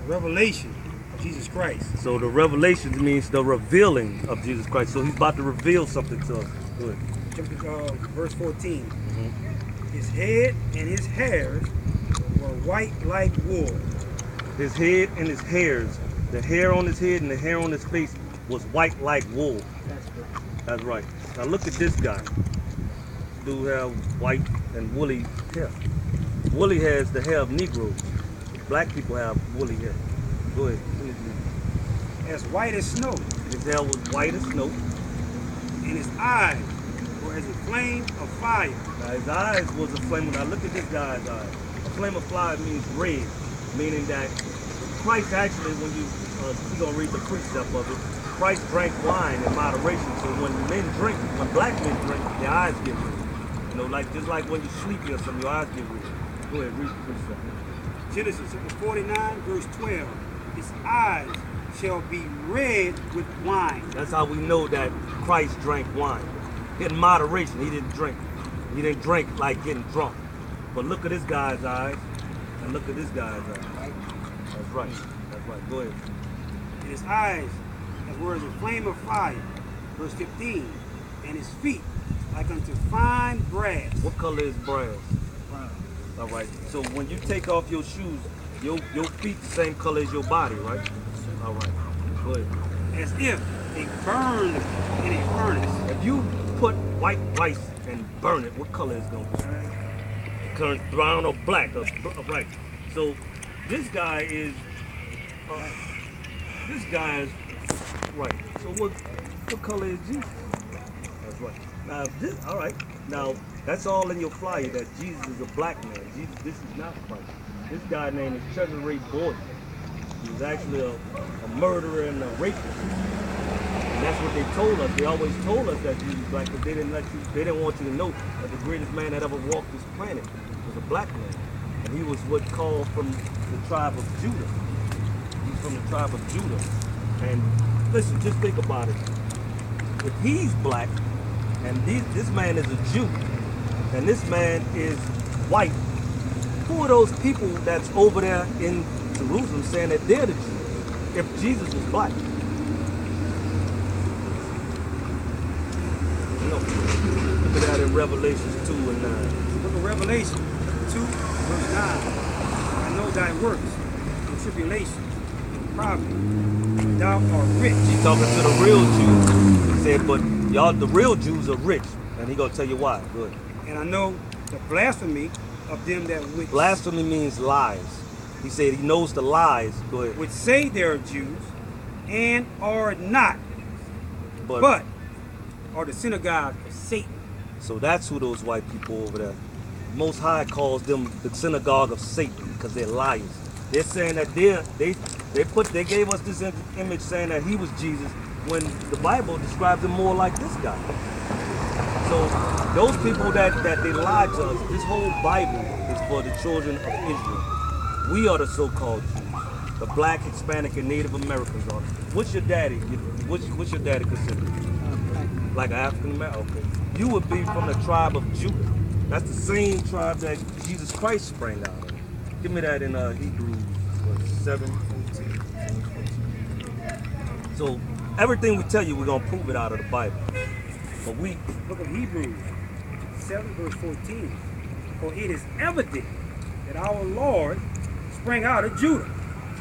revelation of Jesus Christ. So the revelation means the revealing of Jesus Christ. So he's about to reveal something to us. Go ahead. Jump to verse 14. His head and his hairs were white like wool. His head and his hairs, the hair on his head and the hair on his face was white like wool. That's good. That's right. Now look at this guy. Do have white and woolly hair. Woolly hair is the hair of Negroes. Black people have woolly hair. Go ahead. As white as snow, His hair was white as snow. and his eyes were as a flame of fire. Now his eyes was a flame. Now look at this guy's eyes. A flame of fire means red, meaning that Christ actually, when you're gonna read the precept of it, Christ drank wine in moderation. So when men drink, when black men drink, their eyes get red. You know, like just like when you sleep or something, your eyes get red. Go ahead, read the precept. Genesis 49, verse 12. His eyes shall be red with wine. That's how we know that Christ drank wine. In moderation, he didn't drink. He didn't drink like getting drunk. But look at this guy's eyes, and look at this guy's eyes. That's right. That's right. Go ahead. And his eyes as were as a flame of fire. Verse 15. And his feet like unto fine brass. What color is brass? Brown. All right. So when you take off your shoes, your feet the same color as your body, right? All right. Go ahead. As if they burned in a furnace. If you put white rice and burn it, what color is it gonna be? Turn brown or black? Right. So this guy is right. So what color is Jesus? That's right. Now this, all right. Now that's all in your flyer that Jesus is a black man. Jesus, this is not Christ. This guy named is Cesare Borgia. He was actually a murderer and a rapist. And that's what they told us. They always told us that Jesus was black, but they didn't want you to know that the greatest man that ever walked this planet was a black man. And he was what called from the tribe of Judah. He's from the tribe of Judah. And listen, just think about it. If he's black, and this man is a Jew, and this man is white, who are those people that's over there in Jerusalem saying that they're the Jews if Jesus was black? You know, look at that in Revelations 2 and 9. Book of Revelation 2, verse 9. I know thy works, and tribulation, and poverty, but thou art rich. He's talking to the real Jews. He said, but y'all, the real Jews are rich. And he gonna tell you why. Good. And I know the blasphemy of them that Blasphemy means lies. He said he knows the lies. Go ahead. which say they are Jews, and are not, But are the synagogue of Satan. so that's who those white people over there. Most High calls them the synagogue of Satan because they're liars. They're saying that they gave us this image saying that he was Jesus when the Bible describes him more like this guy. So those people that they lied to us, this whole Bible is for the children of Israel. We are the so-called Jews. The black, Hispanic, and Native Americans are. What's your daddy? What's your daddy considered? Like an African American? Okay. You would be from the tribe of Judah. That's the same tribe that Jesus Christ sprang out of. Give me that in Hebrews 7:14. So everything we tell you, we're gonna prove it out of the Bible. But Book of Hebrews 7, verse 14. For it is evident that our Lord sprang out of Judah.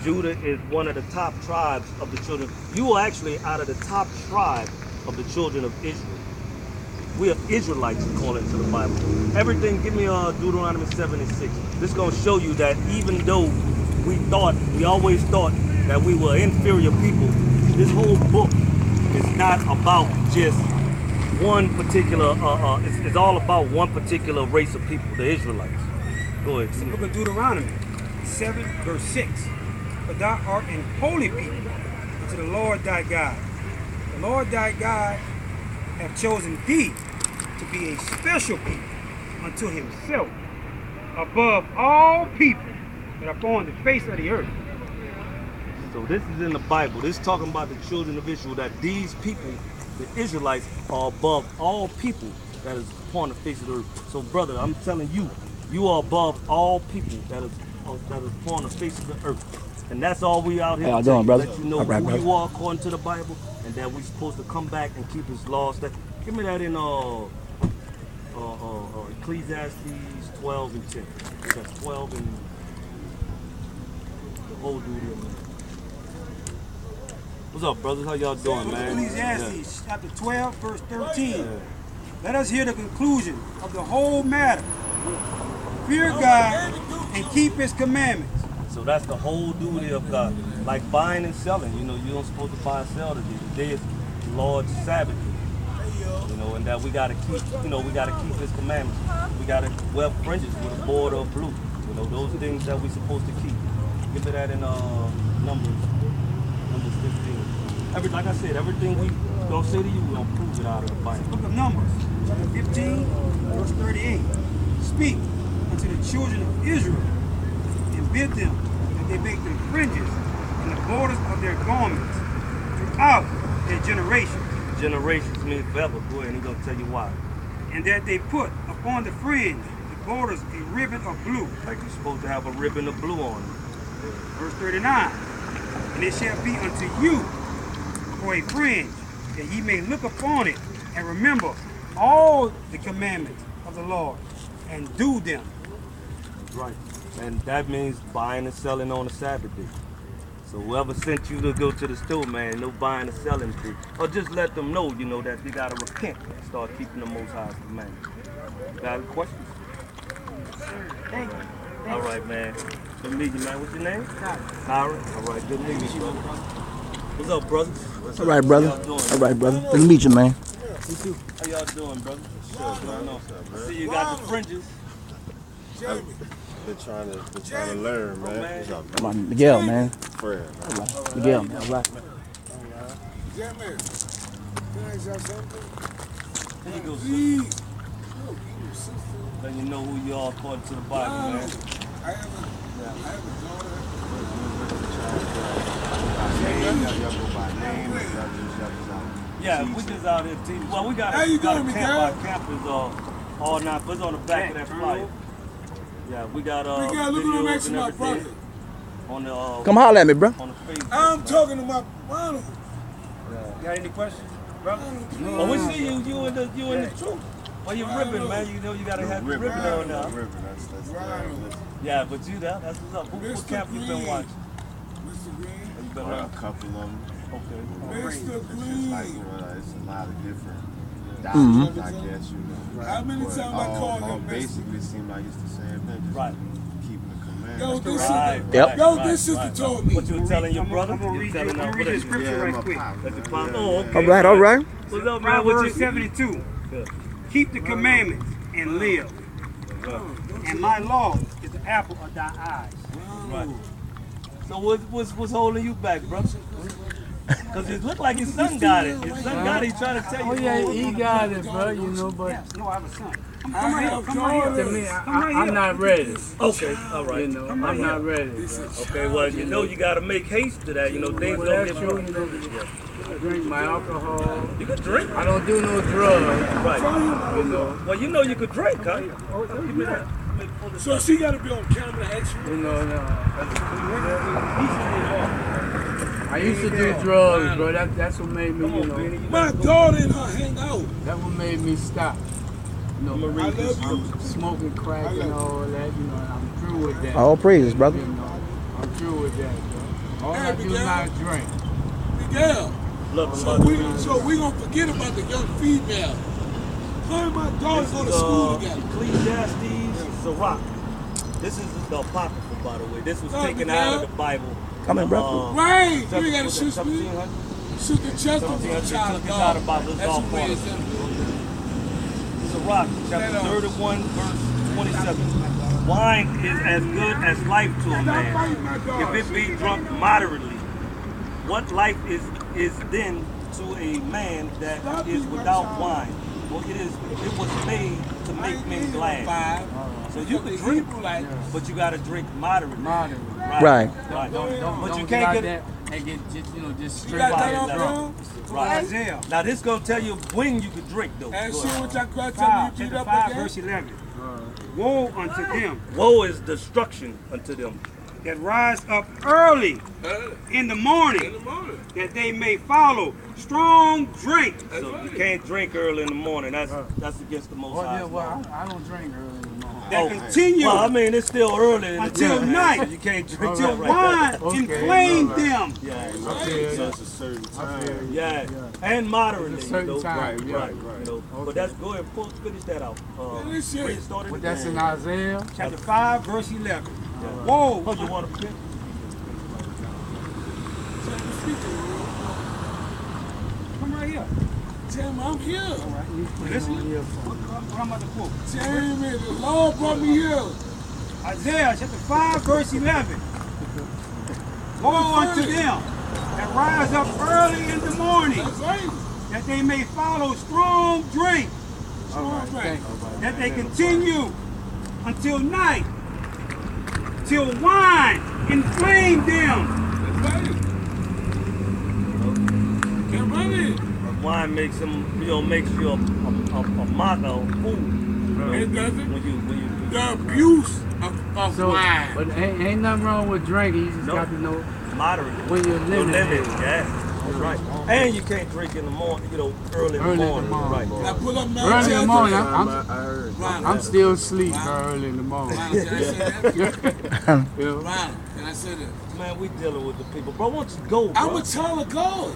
Judah is one of the top tribes of the children. You are actually out of the top tribe of the children of Israel. We are Israelites according to the Bible. Everything, give me Deuteronomy 7:6. This is going to show you that even though we always thought that we were inferior people, this whole book is not about just one particular, it's all about one particular race of people, the Israelites. Go ahead. It's the book of Deuteronomy 7, verse 6. For thou art an holy people unto the Lord thy God. The Lord thy God hath chosen thee to be a special people unto himself, above all people that are upon the face of the earth. So this is in the Bible. This is talking about the children of Israel, that these people, the Israelites, are above all people that is upon the face of the earth. So brother, I'm telling you, you are above all people that is upon the face of the earth. And that's all we out here How y'all to tell doing, you. brother? Let you know All right, who brother. you are according to the Bible, and that we're supposed to come back and keep his laws. Give me that in Ecclesiastes 12 and 10. That's 12 and the whole duty of man. What's up, brothers? How y'all doing, man? Ecclesiastes chapter 12, verse 13. Let us hear the conclusion of the whole matter. Fear God and keep his commandments. So that's the whole duty of God. Like buying and selling. You know, you don't supposed to buy and sell today. Today is the Lord's Sabbath. You know, and that we gotta keep, we gotta keep his commandments. We gotta wear fringes with a border of blue. You know, those things that we're supposed to keep. Give me that in Numbers 15. Like I said, everything we gonna say to you, we're gonna prove it out of the Bible. Book of Numbers, chapter 15, verse 38. Speak unto the children of Israel and bid them that they make them fringes in the borders of their garments throughout their generations. Generations mean forever. Go ahead, and he's gonna tell you why. And that they put upon the fringe, the borders, a ribbon of blue. Like you're supposed to have a ribbon of blue on it. Verse 39. And it shall be unto you for a fringe, that ye may look upon it and remember all the commandments of the Lord and do them. Right. And that means buying and selling on a Sabbath day. So whoever sent you to go to the store, man, no buying and selling day. Or just let them know, that they gotta repent and start keeping the Most High's commandments. Got any questions? Thank you. All right, man. Good meeting you, man. What's your name? Kyra. All right, good meeting you, brother. What's up, brothers? All right, brother. How y'all doing? All right, brother. Good to meet you, man. How y'all doing, brother? I see you got the fringes. Been trying to learn, man. man. What's up, man? Come on, Miguel, man. Fred. All right. Miguel, man. All right. Yeah, man. Can I say something? Here you go, sir. Please. Let you know who you are according to the Bible, man. I have a daughter. Y'all go by name, y'all just out. Yeah, we just out here teaching. Well, we got How you a camp. doing, Miguel? Our camp is all night. It's on the back of that flyer. Yeah, we got Miguel, look what I'm videos asking and my everything brother. on the Come holler at me, bro. on the Facebook. I'm talking to my brother. Got any questions, brother? Well, we see you in the truth. Well, you're ribbon, man. You gotta have the ribbon on now. Right. Yeah, but that's what's up. What Mr. camp you been Green. watching? Mr. Green. You been A watching? couple of them. Okay. Mr. It's just like, Green. it's a lot of different doctrines, I guess, How many But times I called all him Mr. basically seem like it's the same thing, just Right. keeping the Yo, commandments. this Right. is, Yep. yo, this sister told me. What you were telling your brother? I'm gonna You read telling the what is it? scripture right quick. That's your pop. Oh, okay. All right, all right. What's up, man? What Proverbs you 72. Yeah. Keep the commandments and live. And my law is the apple of thy eyes. Right. So what's holding you back, brother? Because it looked like his son got it. His son got it. He's trying to tell you. Oh yeah, he got it, bro. But Yes, no, I have a son. Come I right here. have Come right daughters. here. to me, Come right I'm here. not ready. Okay, all right. I'm not ready, bro. Okay, well, you got to make haste to that. Things Well, don't that's get true. I drink my alcohol. You could drink. I don't do no drugs. Right. You know, Well, you could drink, huh? Give me that. So she got to be on camera actually. I used to do drugs, bro. That's what made me, My daughter and her hang out. that what made me stop. I love you. Smoking crack and all that. I'm through with that. All praises, brother. I'm through with that, bro. All I do is Miguel. not drink. Miguel. Look, So we gonna forget about the young female. Her and my daughter go to school together. Ecclesiastes Sirach. This is the Apocrypha, by the way. This was Oh, taken Miguel. out of the Bible. Come in, bro. Right. You ain't gotta Was it shoot me. 1700? Shoot the chest of a 1700. child Took of this out of the God. Bible. It's That's all what part made of it. them. Sirach, chapter 31, verse 27. Wine is as good as life to a man, if it be drunk moderately. What life is then to a man that is without wine? Well, it was made to make men glad. So you can drink, but you gotta drink moderately. Moderate. Right. Right. Don't But you get can't out get there and get just You straight got Fire that on down. film? right. Isaiah. Now this gonna tell you when you can drink though. And Go see ahead. what y'all got 5, tell me you beat chapter up 5, verse again? 11. Woe unto them Woe is destruction unto them. that rise up early in the morning, that they may follow strong drink. So you can't drink early in the morning. That's against the Most High. I don't drink early in the morning. That continue Well, I mean, it's still early in until the day, night. so you can't drink till that wine right inflame them. Yeah, So it's a certain time. yeah, and moderately. It's a certain time, Right, yeah. right. You know, but that's go ahead. Finish that out. Where you started? But that's in Isaiah. Chapter 5, verse 11. Whoa! Oh, you want to pick? Come right here. Tell me I'm here. Listen. What I'm about to quote. Tell me the Lord brought me here. Isaiah chapter 5, verse 11. Woe unto them that rise up early in the morning, That's right. that they may follow strong drink, that they continue until night, till wine inflame them. That's right. Get ready. Wine makes him, makes you a mocker, a fool. It doesn't. When you The abuse of So, wine. but ain't nothing wrong with drinking. You just got to know moderate. when you're Your living. limit, yeah. That's right. And you can't drink in the morning, early in the morning. Right. Now put up Early in the morning, I heard. I'm still asleep early in the morning. Ronald, can I say that? Yeah. Ronald, can I say that? Man, we dealing with the people. Bro, why don't you go, bro? I'm a child of God.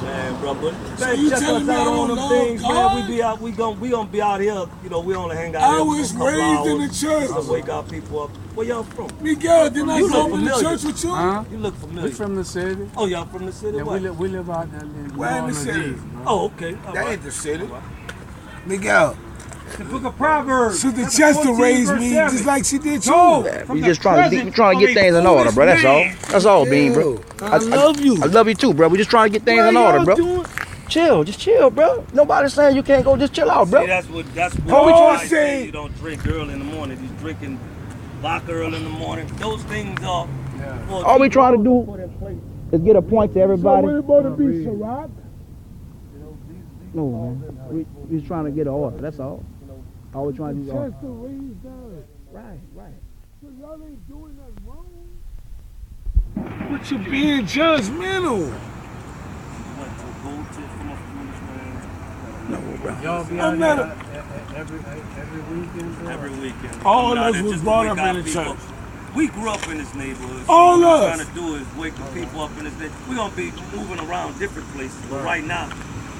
Man, bro, but So man, you check telling us me I out don't on them love things, man. God? We gonna be out here. We only hang out I here for was a couple raised in the hours church. to wake our people up. Where y'all from? Miguel, didn't I You go look to the familiar. church with you? Huh? You look We familiar. from the city. Oh, y'all from the city? Yeah, What? we live out there in New Where in the Orleans city? East, bro. Oh, okay. All That right. ain't the city. Miguel, The book of Proverbs. Sister chapter Chester 14, raised verse me 7. just like she did you. Job, We from just the trying to presence get things in of a order, bro. That's all. foolish man. That's all, Bean, bro. I love you. I love you too, bro. We just trying to get things What in y'all order, bro. doing? Chill, just chill, bro. Nobody's saying you can't go. Just chill out, See, bro. that's what Paul I said- say. You don't drink early in the morning. You drinking vodka early in the morning. Those things are. for All we people trying to do put in place. is get a point to everybody. So what about to be Ciroc? No, man. We just trying to get an order. That's all. All we trying to do is order. Chester raised us. Right, right. So y'all ain't doing nothing wrong. But you being judgmental. What, to go to from a foolish man? No, bro. Y'all be I'm out not there every weekend, bro? Every weekend. All Coming out us there was just to brought wake up our in the people church. up. We grew up in this neighborhood. So All what we're us. trying to do is wake the people up in this neighborhood. We're going to be moving around different places. But right now,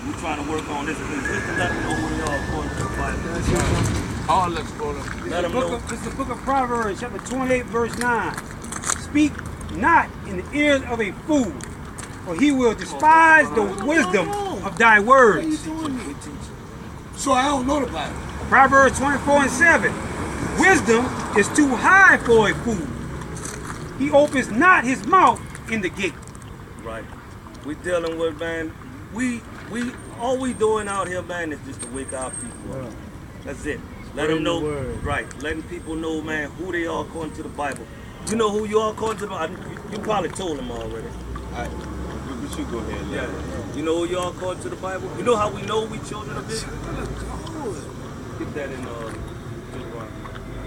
we're trying to work on this place. Just to let them know who they are according to the Bible. All let's go to. Let them know. This is the book of Proverbs, chapter 28, verse 9. Speak not in the ears of a fool, for he will despise the wisdom of thy words. So I don't know the Bible. Proverbs 24 and 7. Wisdom is too high for a fool. He opens not his mouth in the gate. Right. We dealing with, man, all we doing out here, man, is just to wake our people up. That's it. Let them know, right, letting people know, man, who they are according to the Bible. You know who you are according to the Bible? You probably told them already. But you go ahead. Yeah. You know who you are according to the Bible? You know how we know we children of Israel? Get that in Deuteronomy.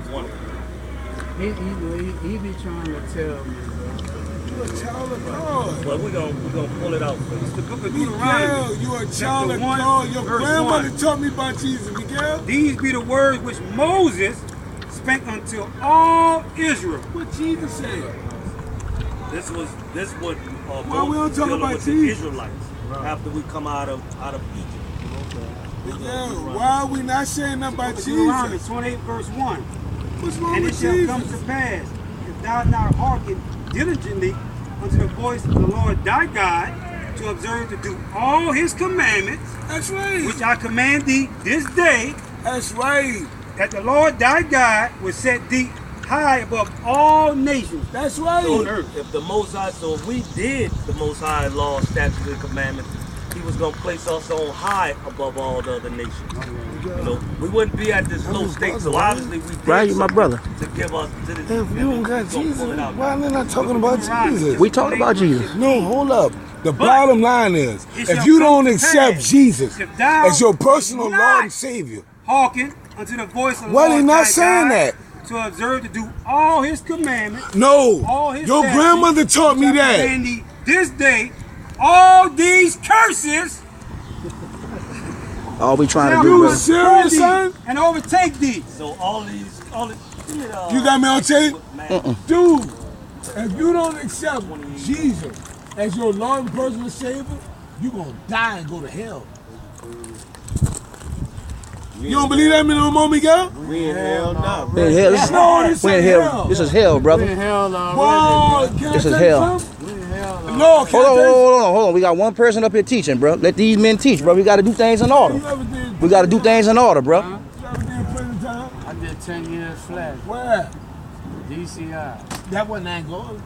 It's wonderful. He be trying to tell me, bro. You a child of God. But we're gonna pull it out for you. It's the book of Miguel, Deuteronomy. you a child of 1, God. Your verse grandmother 1. taught me about Jesus, Miguel. These be the words which Moses spake unto all Israel. What Jesus said. This what Why we don't Moses talk dealing about with the Jesus? Israelites after we come out of Egypt. Miguel, why are we not saying nothing about Deuteronomy Jesus? 28, verse 1. What's wrong And it with shall come to Jesus? pass, if thou not hearken diligently unto the voice of the Lord thy God, to observe to do all his commandments, That's right. which I command thee this day, That's right. that the Lord thy God will set thee high above all nations That's on right. earth. If the Most High, so if we did the Most High law, statutes, and commandments, He was gonna place us on high above all the other nations. You know, we wouldn't be at this low state. So obviously we did Right, you my something brother. to give us to this. If you don't got He's gonna Jesus, pull it out. why are they not talking about Jesus? We talking about Jesus. No, hold up. The bottom line is, it if shall you come don't to accept pass, Jesus if thou as your personal not Lord and Savior, hearken unto the voice of the why Lord they not thy saying God, that? to observe to do all his commandments, No. all his Your statutes, grandmother taught me which I that. command thee this day, all these curses All we trying shall to do, You brother. serious, thee son? and overtake thee. So all these, You got me on tape? man, Dude, if you don't accept Jesus as your Lord and personal Savior, you're going to die and go to hell. You don't believe that no more, Miguel? We in hell now. We in hell. This is, No, this we in ain't hell. hell. This is hell, We in brother. hell already. Boy, can This I is tell you hell. something? We in hell already. No, can Hold I on, tell you hold on. We got one person up here teaching, bro. Let these men teach, bro. We got to do things in order. You ever did We got to do things in order, bro. You ever did prison time? I did 10 years flat. Where? DCI. That wasn't Angola.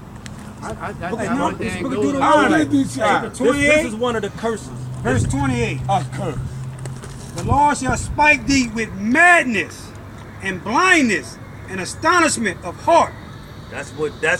That's no, not it's thing Book of good. Deuteronomy. I did these Chapter times. 28, this is one of the curses. verse 28. I curse. The Lord shall spike thee with madness and blindness and astonishment of heart. That's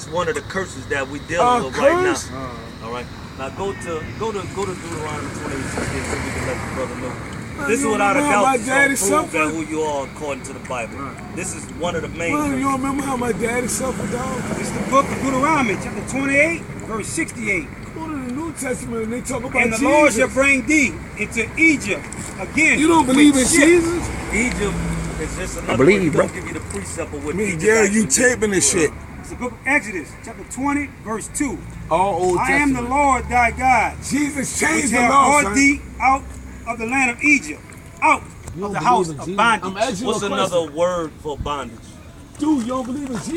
one of the curses that we dealing with right curse? now. All right. Now go to Deuteronomy 28:16 so we can let the brother know. This is you without a remember how doubt my daddy so prove that suffered? who you are according to the Bible. This is one of the main Man, things. you remember how my daddy suffered, dog? It's the book of Deuteronomy, chapter 28, verse 68. Go to the New Testament and they talk about And the Jesus. Lord shall bring thee into Egypt again. You don't believe in with ships. Jesus? Egypt is just another believe word. you, bro. Don't give you the precept of what Me, Egypt Gary, you actually taping this shit. It's the book of Exodus, chapter 20, verse 2. All Old I am Testament. the Lord thy God, Jesus which changed the have law, brought son. thee out of the land of Egypt, out You of don't the house believe in of Jesus? bondage. I'm asking you What's a another question. word for bondage? Dude, you don't believe in Jesus?